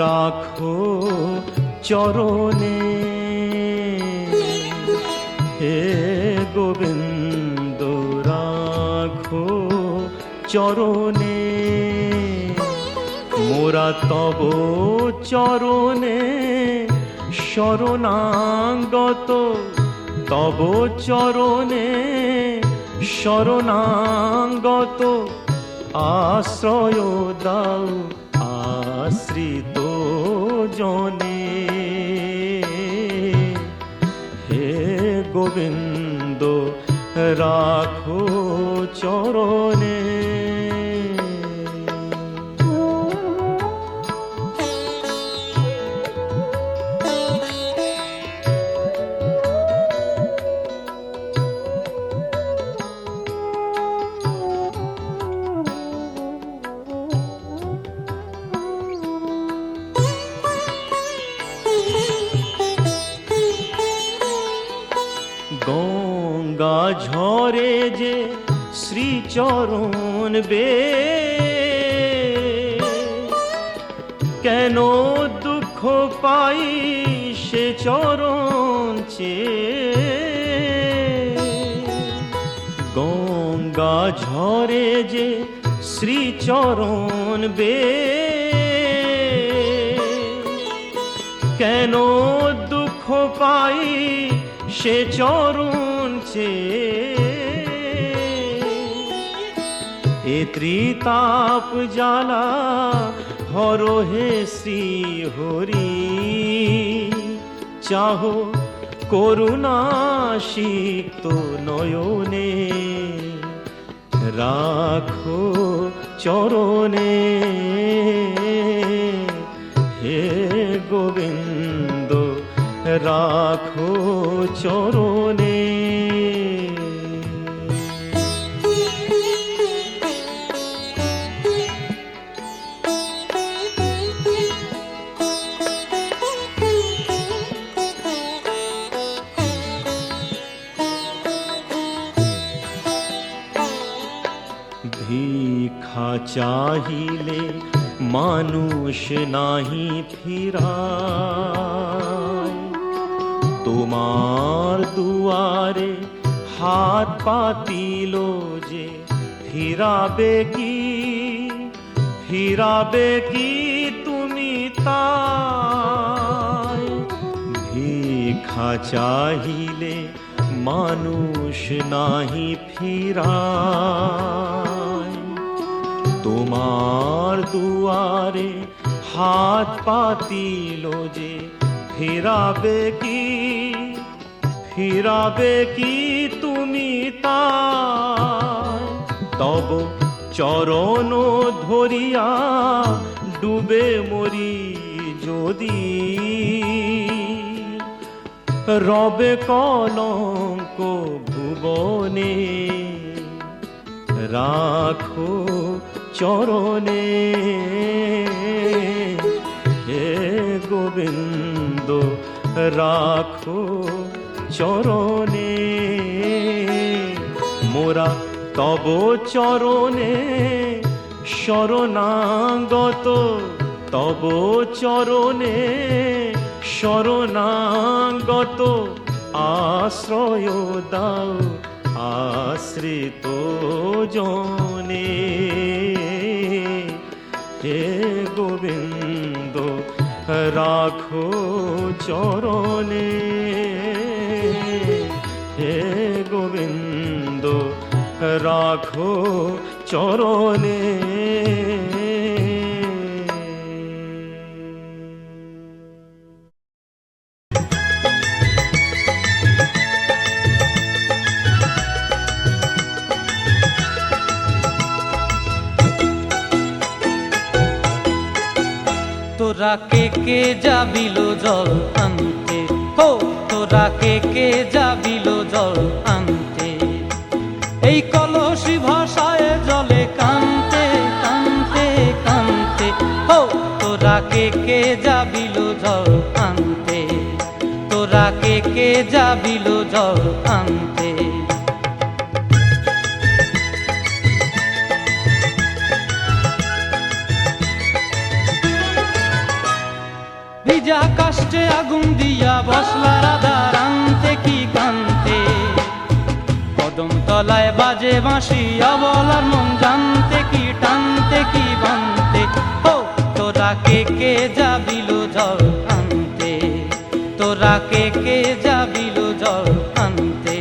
রাখো চরণে, হে গোবিন্দ রাখো চরণে, মোরা তব চরণে শরণাগত, তব চরণে শরণাগত, আশ্রয় দাও আশ্রিত জনে, হে গোবিন্দ রাখো চরণে। গঙ্গা ঝরে যে শ্রীচরণ বে, কেন দুঃখ পাই সে চরণ চেয়ে, গঙ্গা ঝরে যে শ্রীচরণ বে, কেন দুঃখ পাই সে চরণ চেয়ে, এ ত্রিতাপ জ্বালা হরো হে শ্রী হরি, চাহো করুণা সিক্ত নয়নে, রাখো চরণে, হে গোবিন্দ রাখো চরণে। ভিক্ষা চাহিলে মানুষ নাহি ফিরায়, তোমার দুয়ারে হাত পাতিল যে ফিরাবে কি, ফিরাবে কি তুমি তাই, ভিক্ষা চাহিলে মানুষ নাহি ফিরায়, তোমার দুয়ারে হাত পাতিল যে ফিরাবে কি, ফিরাবে কি তুমি তাই, তব চরণ ধরিয়া ডুবে মরি যদি, রবে কলঙ্ক ভুবনে, রাখো চরণে, হে গোবিন্দ রাখো চরণে, মোরা তব চরণে শরণাগত, তব চরণে শরণাগত, আশ্রয় দাও আশ্রিত জনে, হে গোবিন্দ রাখো চরণে, হে গোবিন্দ রাখো চরণে। তোরা কে যাবিল জল আনতে, হো তোরা কে যাবিল জল আনতে, এই কলসি ভাষায় জলে কানতে কানতে কানতে, হো তোরা কে যাবিল জল আনতে, তোরা কে যাবিল জল আনতে। পেটে আগুন দিয়া বসলা রাধা রান্তে কি কান্তে, কদম তলায় বাজে বাঁশি অবলার মন জানতে কি টানতে কি বানতে। ও তোরা কে যাবিল জল আনতে, তোরা কে যাবিল জল আনতে।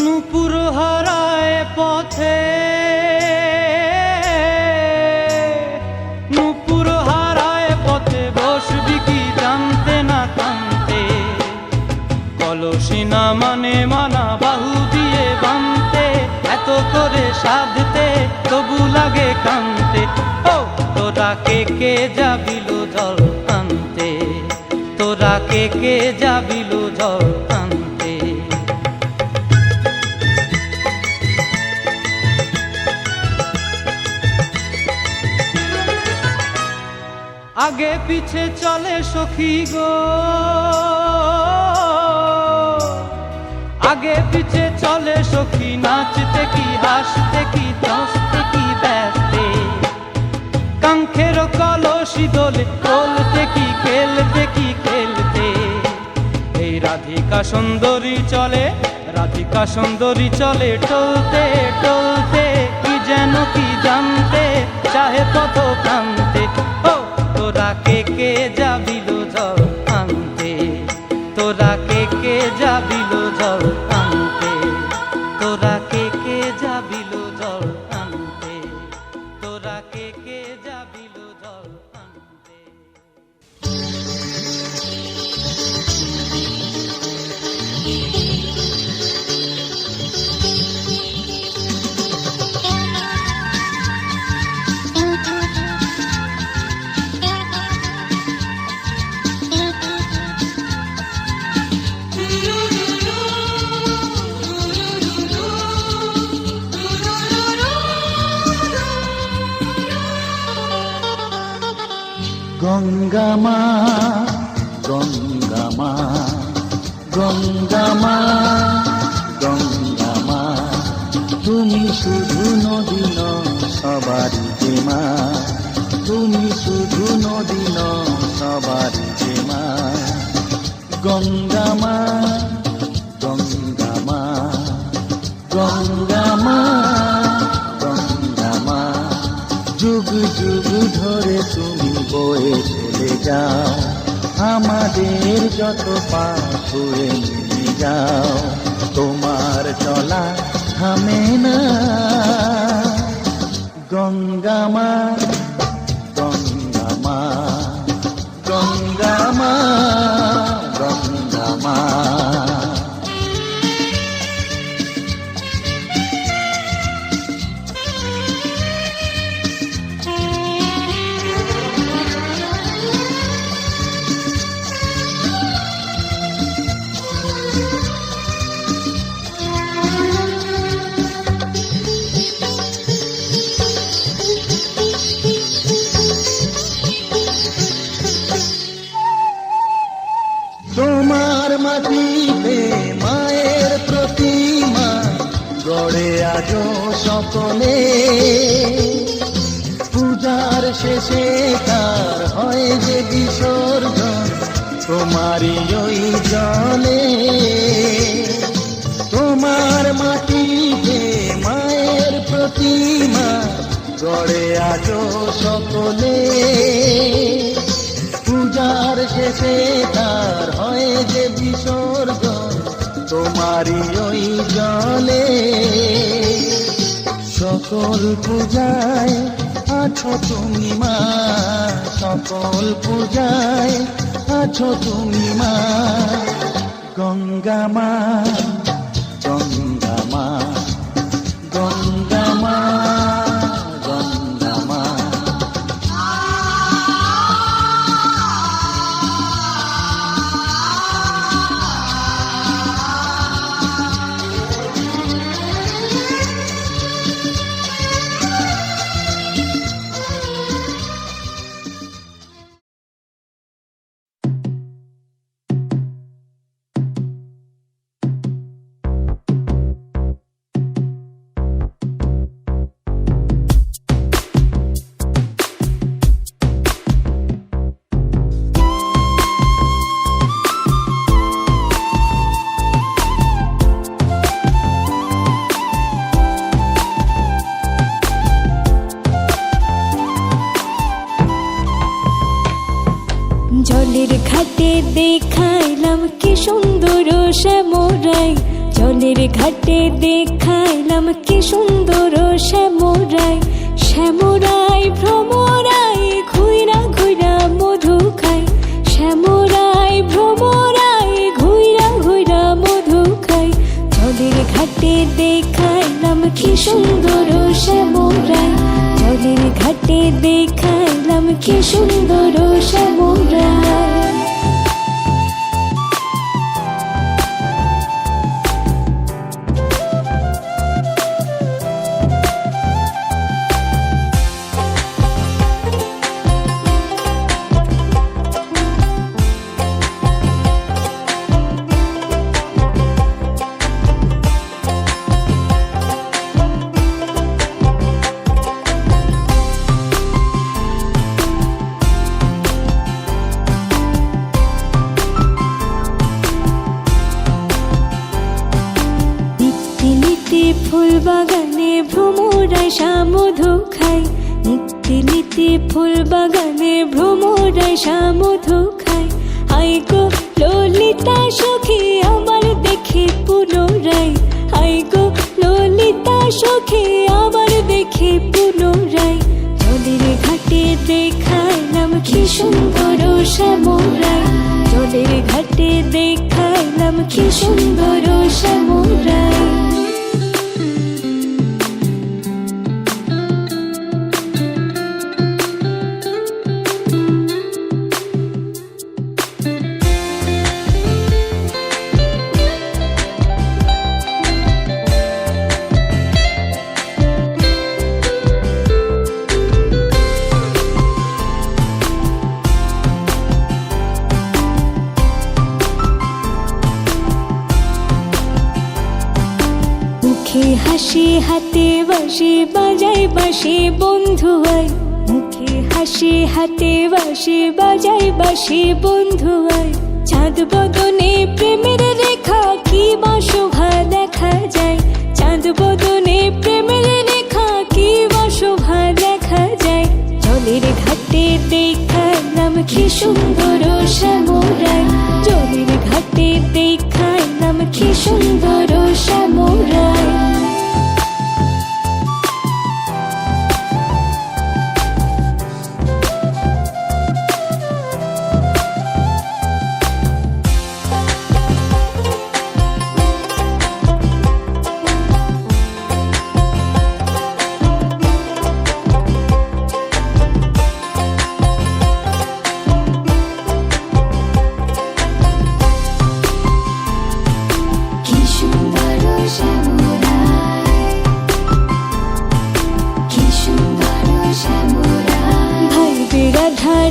নূপুর হারায় পথে, নূপুর হারায় পথে বসবি কি জানতে না কানতে, কলসি না মানে মানা বাহু দিয়ে বানতে, এত করে সাধতে তবু লাগে কানতে। ও তোরা কে যাবিল জল আনতে, তোরা কে যাবিল জল আনতে। আগে পিছে চলে সখী গো, আগে পিছে চলে সখী, নাচতে কি হাসতে কি দশতে কি ব্যস্তে, কাঙ্ক্ষের কলসি দোলে বলতে কি খেলতে কি খেলতে। এই রাধিকা সুন্দরী চলে, রাধিকা সুন্দরী চলে টলতে টলতে, কি যেন কি জানতে চাহে পথ প্রান্তে। ও তোরা কে যাবিল জল আনতে, তোরা কে যাবিল জল আনতে, তোরা কে যাবিল জল আনতে, তোরা কে যাবিল জল আনতে। গঙ্গা মা, গঙ্গা মা, গঙ্গা মা, গঙ্গা মা, তুমি শুধু নদী নও সবারই যে মা, তুমি শুধু নদী নও সবারই যে মা। গঙ্গা মা, গঙ্গা মা, গঙ্গা মা, গঙ্গা মা, যুগ যুগ ধরে তুমি বয়ে চলে যাও, আমাদের যত পাপ ছুঁয়ে নিয়ে যাও, তোমার চলা থামে না। গঙ্গা মা, গঙ্গা মা, গঙ্গা মা, গঙ্গা মা। তোমার মাটিতে মায়ের প্রতিমা গড়ে আজো সকলে, পূজার শেষে তার হয় যে বিসর্জন তোমারই ওই জলে। তোমার মাটিতে মায়ের প্রতিমা গড়ে আজো সকলে, পূজার শেষে তার হয় যে বিসর্জন তোমারই ওই জলে। সকল পূজায় আছো তুমি মা, সকল পূজায় আছো তুমি মা। গঙ্গা মা, গঙ্গা মা, গঙ্গা মা। জলের ঘাটে দেখাইলাম কি সুন্দর শ্যামরাই, জলের ঘাটে দেখাইলাম কি সুন্দর শ্যামরাই। শ্যামরাই ভ্রমরাই ঘুইরা ঘুইরা মধু খায়, শ্যামরাই ভ্রমরাই ঘুইরা ঘুইরা মধু খায়। জলের ঘাটে দেখাইলাম কি সুন্দর শ্যামরাই, জলের ঘাটে দেখাইলাম কি সুন্দর শ্যামরাই। ফুল বাগানে ভ্রমরাই মধু খায়, নিত্যি নিত্যি ফুল বাগানে ভ্রমরাই মধু খায়। আই গো ললিতা সখী আমার দেখে পুনরায়, আই গো ললিতা সখী আমার দেখে পুনরায়। জলের ঘাটে দেখাইলাম কি সুন্দর শ্যামরাই, জলের ঘাটে দেখাইলাম কি সুন্দর শ্যামরাই। মুখে হাসি হাতে বাঁশি বাজাই বাঁশি বন্ধু আয়, মুখে হাসি হাতে বাঁশি বাজাই বাঁশি বন্ধু আয়। চাঁদ বদনে প্রেমের রেখা কি বা শোভা দেখা যায়, চাঁদ বদনে প্রেমের রেখা কি বা শোভা দেখা যায়। জলের ঘাটে দেখাইলাম কি সুন্দর শ্যামরাই, জলের ঘাটে দেখাইলাম কি সুন্দর শ্যামরাই।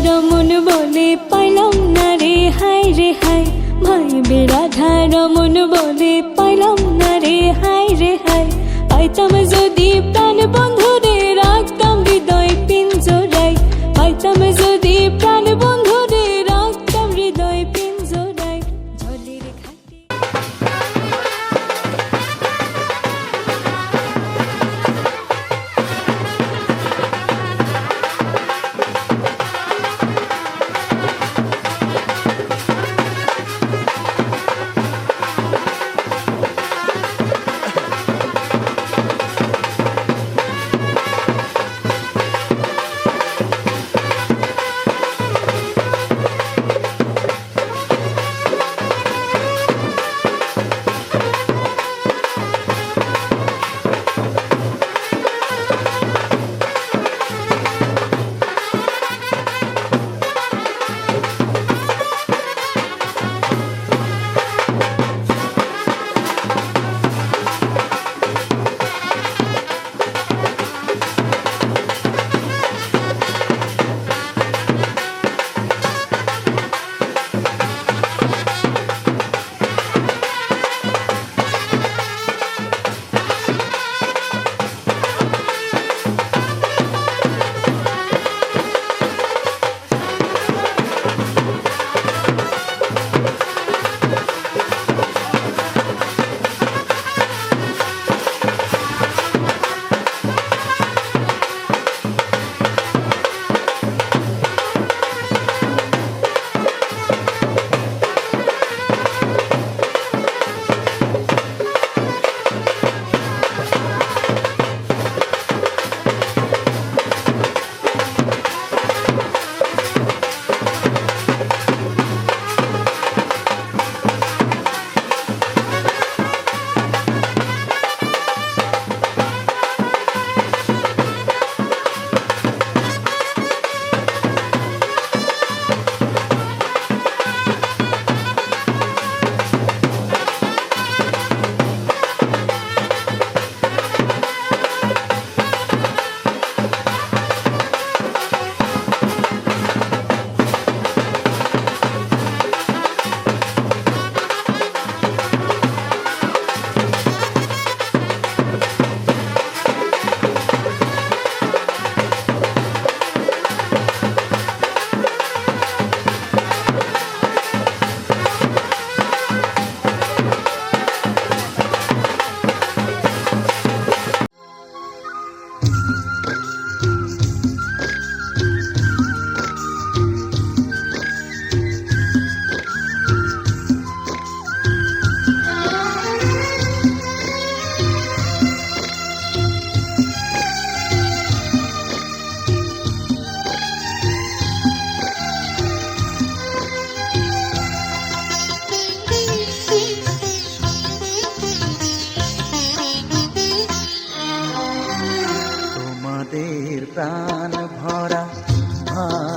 রমন বলে পাইলাম না রে হায় রে হায়, ভাই বেড়াধা রমন বলে পাইলাম না রে হায় রে হায়। পাইতাম যদি প্রাণ বন্ধু রে রাখতাম হৃদয় পিঞ্জরায়, পাইতাম যদি প্রাণ বন্ধু রে রাখতাম হৃদয় পিঞ্জরায়। জলের ঘাটে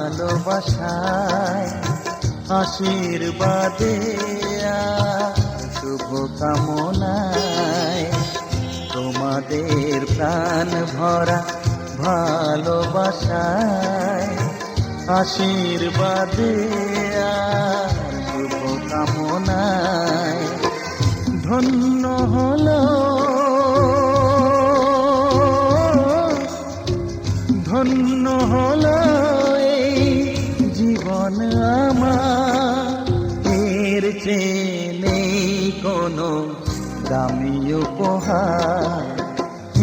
ভালোবাসায় আশীর্বাদে আর শুভ কামনায় তোমাদের প্রাণ ভরা ভালোবাসায় আশীর্বাদে আর শুভ কামনায় ধন্য হলো ধন্য হলো এই জীবন আমার, এর চেয়ে নেই কোনো দামি উপহার,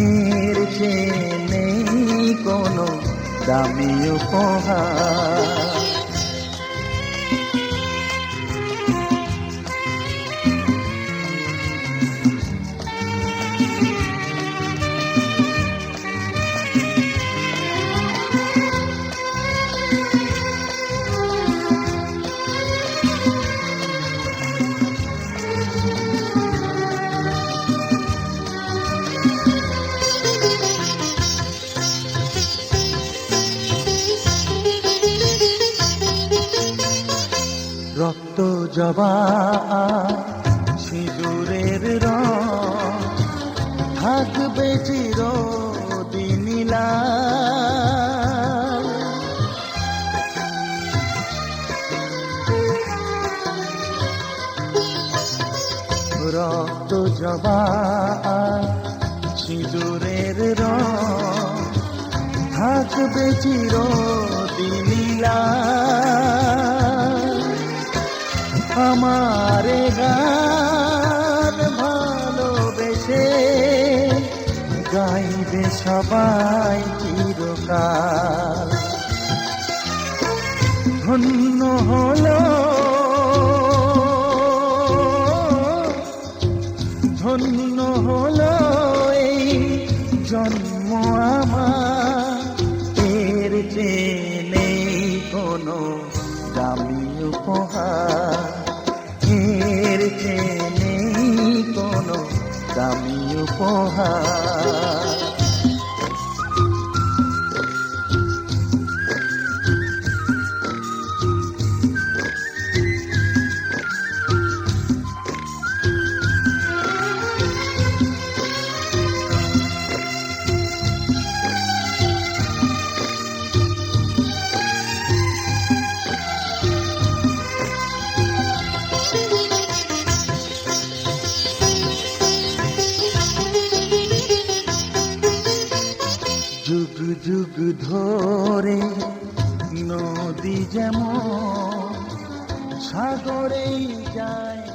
এর চেয়ে নেই কোনো দামি উপহার। রক্ত জবা সিঁদুরের রং থাকবে চিরদিন লাল। রক্ত জবা সিঁদুরের রং থাকবে চিরদিন লাল। আমারে গান ভালোবেসে গাইবে সবাই চিরকাল। ধন্য হলো ধন্য হলো এই জন্ম আমার, এর চেয়ে নেই কোনো দামি উপহার, এর চেয়ে নেই কোনো দামি উপহার। যুগ যুগ ধরে নদী যেমন সাগরেই যায়